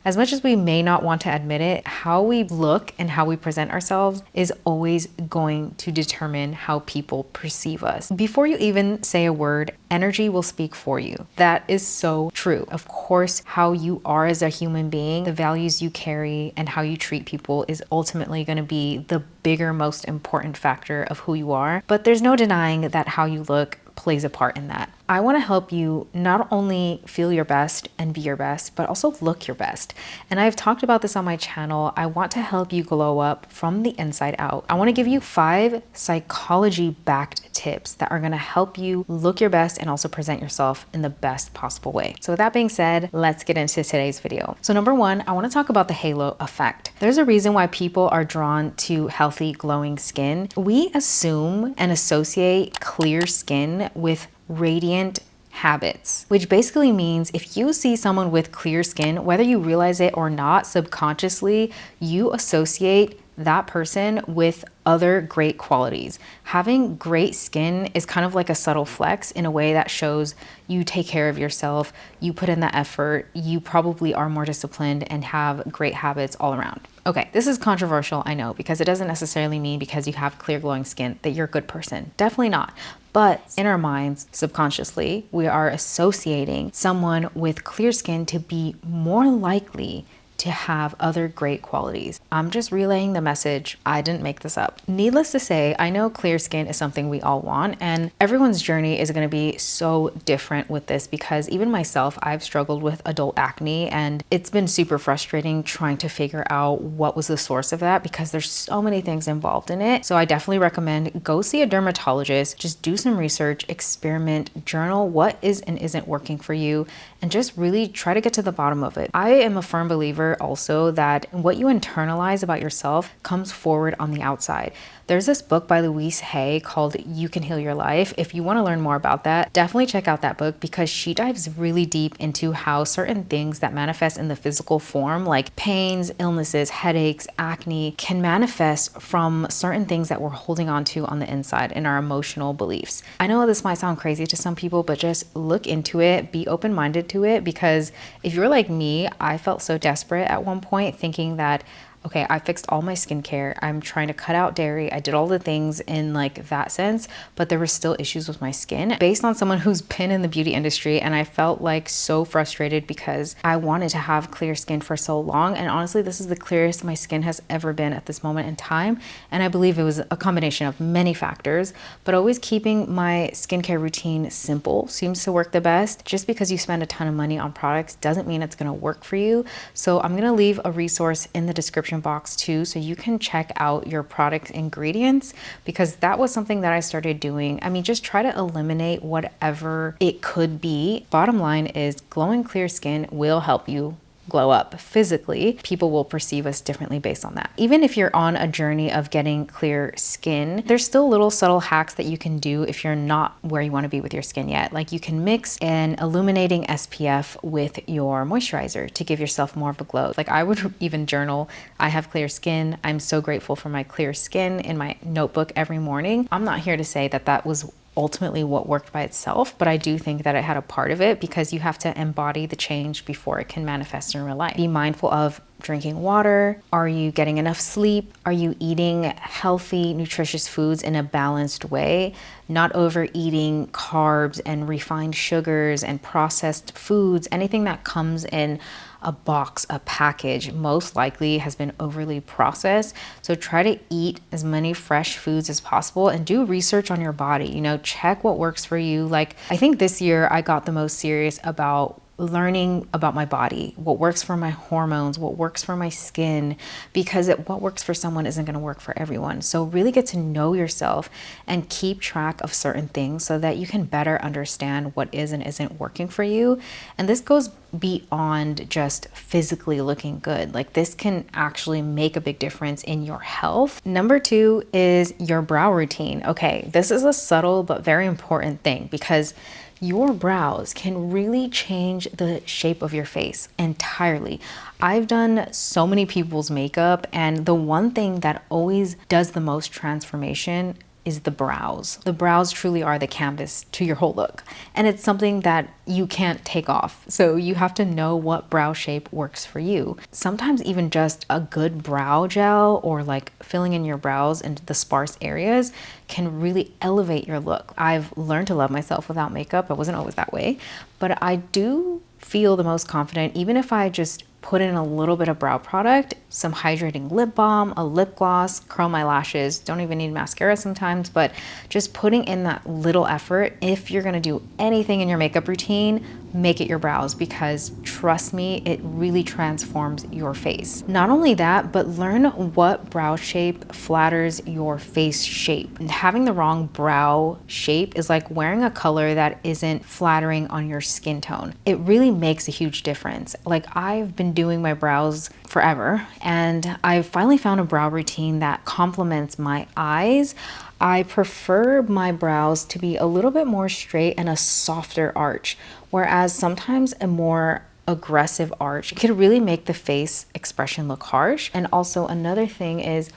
As much as we may not want to admit it, how we look and how we present ourselves is always going to determine how people perceive us. Before you even say a word, energy will speak for you. That is so true. Of course, how you are as a human being, the values you carry, and how you treat people is ultimately going to be the bigger, most important factor of who you are. But there's no denying that how you look plays a part in that. I want to help you not only feel your best and be your best, but also look your best. And I've talked about this on my channel. I want to help you glow up from the inside out. I want to give you 5 psychology-backed tips that are going to help you look your best and also present yourself in the best possible way. So with that being said, let's get into today's video. So number 1, I want to talk about the halo effect. There's a reason why people are drawn to healthy, glowing skin. We assume and associate clear skin with radiant habits, which basically means if you see someone with clear skin, whether you realize it or not, subconsciously, you associate that person with other great qualities. Having great skin is kind of like a subtle flex in a way that shows you take care of yourself, you put in the effort, you probably are more disciplined and have great habits all around. Okay, this is controversial, I know, because it doesn't necessarily mean because you have clear glowing skin that you're a good person. Definitely not. But in our minds, subconsciously, we are associating someone with clear skin to be more likely to have other great qualities. I'm just relaying the message. I didn't make this up. Needless to say, I know clear skin is something we all want, and everyone's journey is going to be so different with this because even myself, I've struggled with adult acne, and it's been super frustrating trying to figure out what was the source of that because there's so many things involved in it. So I definitely recommend go see a dermatologist, just do some research, experiment, journal what is and isn't working for you, and just really try to get to the bottom of it. I am a firm believer also that what you internalize about yourself comes forward on the outside. There's this book by Louise Hay called You Can Heal Your Life. If you want to learn more about that, definitely check out that book because she dives really deep into how certain things that manifest in the physical form, like pains, illnesses, headaches, acne, can manifest from certain things that we're holding on to on the inside in our emotional beliefs. I know this might sound crazy to some people, but just look into it, be open-minded to it, because if you're like me, I felt so desperate at one point thinking that okay, I fixed all my skincare. I'm trying to cut out dairy. I did all the things in like that sense, but there were still issues with my skin based on someone who's been in the beauty industry. And I felt like so frustrated because I wanted to have clear skin for so long. And honestly, this is the clearest my skin has ever been at this moment in time. And I believe it was a combination of many factors, but always keeping my skincare routine simple seems to work the best. Just because you spend a ton of money on products doesn't mean it's gonna work for you. So I'm gonna leave a resource in the description box too, so you can check out your product ingredients, because that was something that I started doing. I mean, just try to eliminate whatever it could be. Bottom line is glowing clear skin will help you glow up physically. People will perceive us differently based on that. Even if you're on a journey of getting clear skin, there's still little subtle hacks that you can do if you're not where you want to be with your skin yet. Like you can mix an illuminating SPF with your moisturizer to give yourself more of a glow. Like I would even journal, I have clear skin. I'm so grateful for my clear skin in my notebook every morning. I'm not here to say that that was ultimately what worked by itself, but I do think that it had a part of it because you have to embody the change before it can manifest in real life. Be mindful of drinking water. Are you getting enough sleep? Are you eating healthy, nutritious foods in a balanced way? Not overeating carbs and refined sugars and processed foods. Anything that comes in a box, a package, most likely has been overly processed. So try to eat as many fresh foods as possible and do research on your body. You know, check what works for you. Like I think this year I got the most serious about learning about my body, what works for my hormones, what works for my skin, because what works for someone isn't going to work for everyone. So really get to know yourself and keep track of certain things so that you can better understand what is and isn't working for you. And this goes beyond just physically looking good. Like this can actually make a big difference in your health. Number 2 is your brow routine. Okay, this is a subtle but very important thing because your brows can really change the shape of your face entirely. I've done so many people's makeup, and the one thing that always does the most transformation is the brows. The brows truly are the canvas to your whole look. And it's something that you can't take off. So you have to know what brow shape works for you. Sometimes even just a good brow gel or like filling in your brows into the sparse areas can really elevate your look. I've learned to love myself without makeup. I wasn't always that way, but I do feel the most confident even if I just put in a little bit of brow product, some hydrating lip balm, a lip gloss, curl my lashes. Don't even need mascara sometimes, but just putting in that little effort. If you're gonna do anything in your makeup routine, make it your brows, because trust me, it really transforms your face. Not only that, but learn what brow shape flatters your face shape. And having the wrong brow shape is like wearing a color that isn't flattering on your skin tone. It really makes a huge difference. Like, I've been doing my brows forever, and I've finally found a brow routine that complements my eyes. I prefer my brows to be a little bit more straight and a softer arch, whereas sometimes a more aggressive arch could really make the face expression look harsh. And also another thing is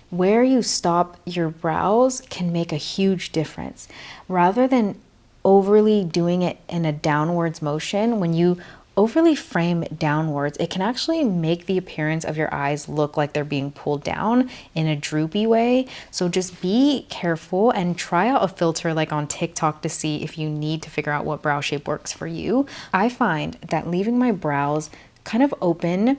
where you stop your brows can make a huge difference. Rather than overly doing it in a downwards motion, when you overly frame downwards, it can actually make the appearance of your eyes look like they're being pulled down in a droopy way. So just be careful and try out a filter like on TikTok to see if you need to figure out what brow shape works for you. I find that leaving my brows kind of open,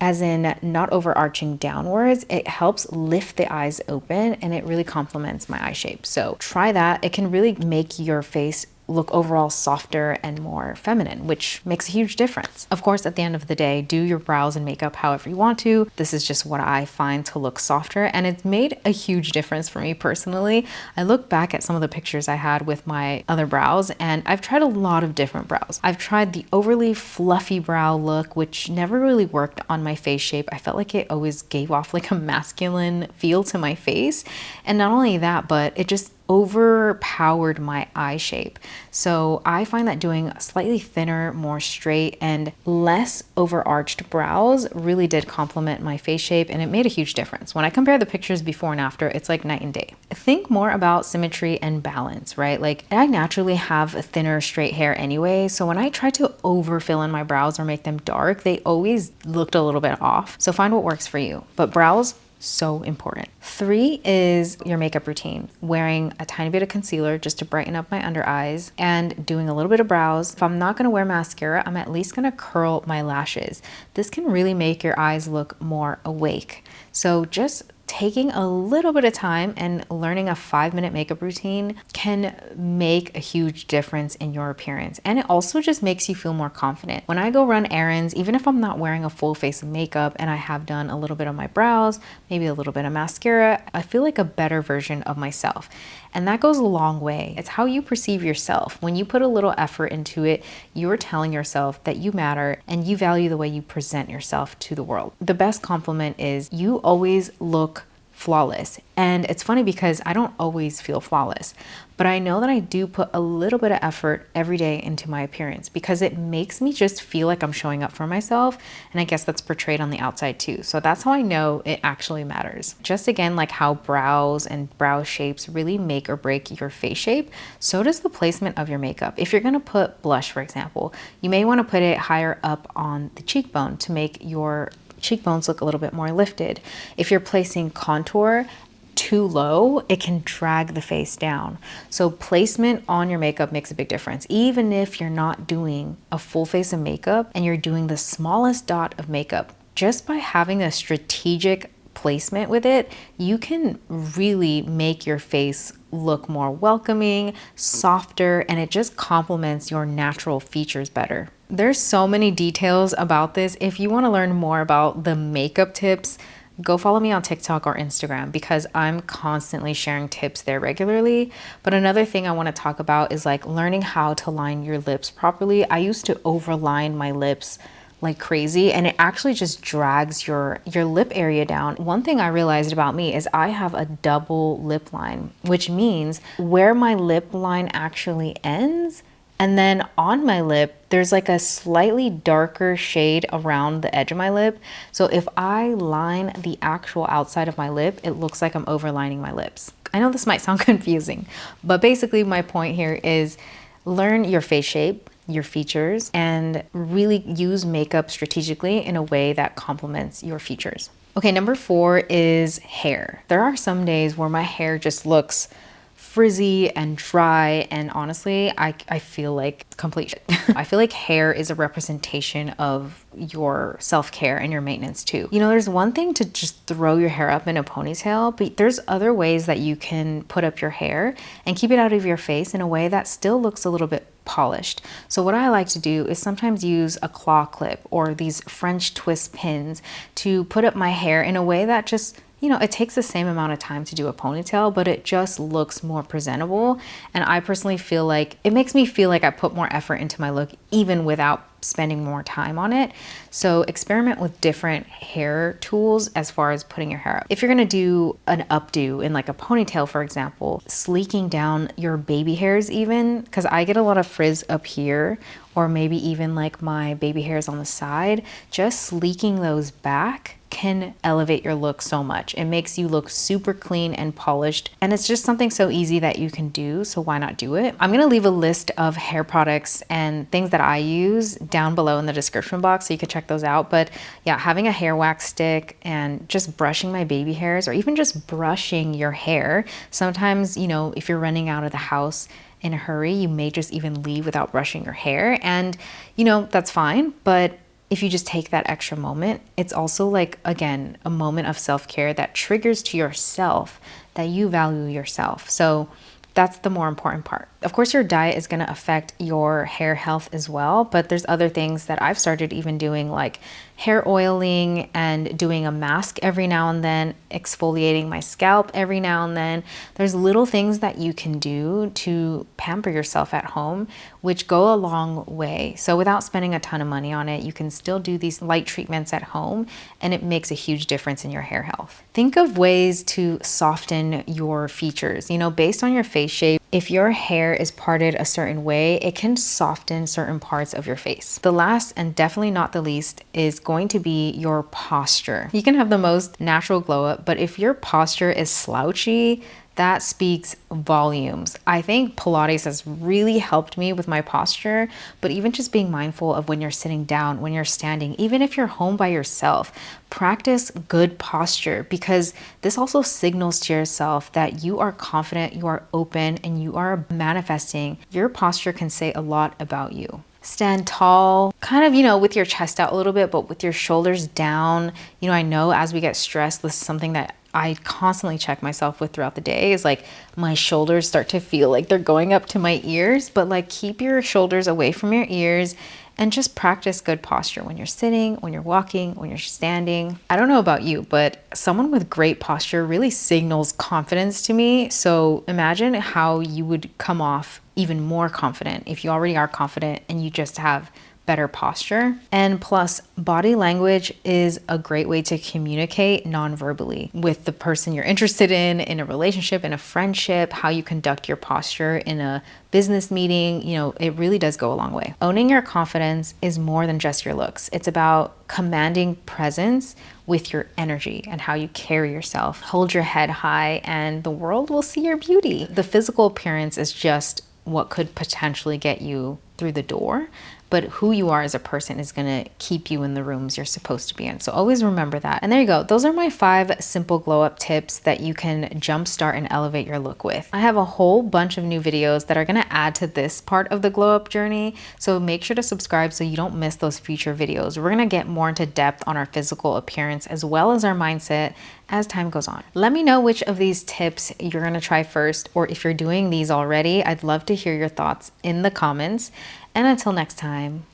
as in not overarching downwards, it helps lift the eyes open and it really complements my eye shape. So try that. It can really make your face look overall softer and more feminine, which makes a huge difference. Of course, at the end of the day, do your brows and makeup however you want to. This is just what I find to look softer, and it's made a huge difference for me personally. I look back at some of the pictures I had with my other brows, and I've tried a lot of different brows. I've tried the overly fluffy brow look, which never really worked on my face shape. I felt like it always gave off like a masculine feel to my face. And not only that, but it just overpowered my eye shape. So I find that doing slightly thinner, more straight, and less overarched brows really did complement my face shape, and it made a huge difference. When I compare the pictures before and after, it's like night and day. Think more about symmetry and balance, right? Like, I naturally have a thinner, straight hair anyway, so when I try to overfill in my brows or make them dark, they always looked a little bit off. So find what works for you. But brows, so important. 3 is your makeup routine. Wearing a tiny bit of concealer just to brighten up my under eyes and doing a little bit of brows. If I'm not gonna wear mascara, I'm at least gonna curl my lashes. This can really make your eyes look more awake. So just taking a little bit of time and learning a 5-minute makeup routine can make a huge difference in your appearance. And it also just makes you feel more confident. When I go run errands, even if I'm not wearing a full face of makeup and I have done a little bit of my brows, maybe a little bit of mascara, I feel like a better version of myself. And that goes a long way. It's how you perceive yourself. When you put a little effort into it, you're telling yourself that you matter and you value the way you present yourself to the world. The best compliment is you always look flawless. And it's funny because I don't always feel flawless, but I know that I do put a little bit of effort every day into my appearance because it makes me just feel like I'm showing up for myself. And I guess that's portrayed on the outside too. So that's how I know it actually matters. Just again, like how brows and brow shapes really make or break your face shape, so does the placement of your makeup. If you're gonna put blush, for example, you may wanna put it higher up on the cheekbone to make your cheekbones look a little bit more lifted. If you're placing contour too low, it can drag the face down. So placement on your makeup makes a big difference. Even if you're not doing a full face of makeup and you're doing the smallest dot of makeup, just by having a strategic placement with it, you can really make your face look more welcoming, softer, and it just complements your natural features better. There's so many details about this. If you want to learn more about the makeup tips, go follow me on TikTok or Instagram because I'm constantly sharing tips there regularly. But another thing I want to talk about is like learning how to line your lips properly. I used to overline my lips like crazy, and it actually just drags your lip area down. One thing I realized about me is I have a double lip line, which means where my lip line actually ends, and then on my lip, there's like a slightly darker shade around the edge of my lip. So if I line the actual outside of my lip, it looks like I'm overlining my lips. I know this might sound confusing, but basically my point here is learn your face shape, your features, and really use makeup strategically in a way that complements your features. Okay, number 4 is hair. There are some days where my hair just looks frizzy and dry, and honestly, I feel like complete shit. I feel like hair is a representation of your self-care and your maintenance too. You know, there's one thing to just throw your hair up in a ponytail, but there's other ways that you can put up your hair and keep it out of your face in a way that still looks a little bit polished. So what I like to do is sometimes use a claw clip or these French twist pins to put up my hair in a way that just, you know, it takes the same amount of time to do a ponytail, but it just looks more presentable. And I personally feel like it makes me feel like I put more effort into my look even without spending more time on it. So experiment with different hair tools as far as putting your hair up. If you're gonna do an updo in like a ponytail, for example, sleeking down your baby hairs even, because I get a lot of frizz up here, or maybe even like my baby hairs on the side, just sleeking those back can elevate your look so much. It makes you look super clean and polished, and it's just something so easy that you can do, so why not do it? I'm gonna leave a list of hair products and things that I use down below in the description box so you can check those out. But yeah, having a hair wax stick and just brushing my baby hairs, or even just brushing your hair. Sometimes, you know, if you're running out of the house in a hurry, you may just even leave without brushing your hair, and you know, that's fine. But if you just take that extra moment, it's also like, again, a moment of self-care that triggers to yourself that you value yourself. So that's the more important part. Of course, your diet is going to affect your hair health as well, but there's other things that I've started even doing, like hair oiling and doing a mask every now and then, exfoliating my scalp every now and then. There's little things that you can do to pamper yourself at home, which go a long way. So without spending a ton of money on it, you can still do these light treatments at home, and it makes a huge difference in your hair health. Think of ways to soften your features. You know, based on your face shape, if your hair is parted a certain way, it can soften certain parts of your face. The last, and definitely not the least, is going to be your posture. You can have the most natural glow up, but if your posture is slouchy, that speaks volumes. I think Pilates has really helped me with my posture, but even just being mindful of when you're sitting down, when you're standing, even if you're home by yourself, practice good posture, because this also signals to yourself that you are confident, you are open, and you are manifesting. Your posture can say a lot about you. Stand tall, kind of, you know, with your chest out a little bit, but with your shoulders down. You know, I know as we get stressed, this is something that I constantly check myself with throughout the day, is like my shoulders start to feel like they're going up to my ears, but like keep your shoulders away from your ears and just practice good posture when you're sitting, when you're walking, when you're standing. I don't know about you, but someone with great posture really signals confidence to me. So imagine how you would come off even more confident if you already are confident and you just have better posture. And plus, body language is a great way to communicate non-verbally with the person you're interested in a relationship, in a friendship, how you conduct your posture in a business meeting. You know, it really does go a long way. Owning your confidence is more than just your looks. It's about commanding presence with your energy and how you carry yourself. Hold your head high and the world will see your beauty. The physical appearance is just what could potentially get you through the door, but who you are as a person is gonna keep you in the rooms you're supposed to be in. So always remember that. And there you go. Those are my 5 simple glow up tips that you can jumpstart and elevate your look with. I have a whole bunch of new videos that are gonna add to this part of the glow up journey. So make sure to subscribe so you don't miss those future videos. We're gonna get more into depth on our physical appearance as well as our mindset as time goes on. Let me know which of these tips you're gonna try first, or if you're doing these already, I'd love to hear your thoughts in the comments. And until next time,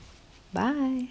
bye.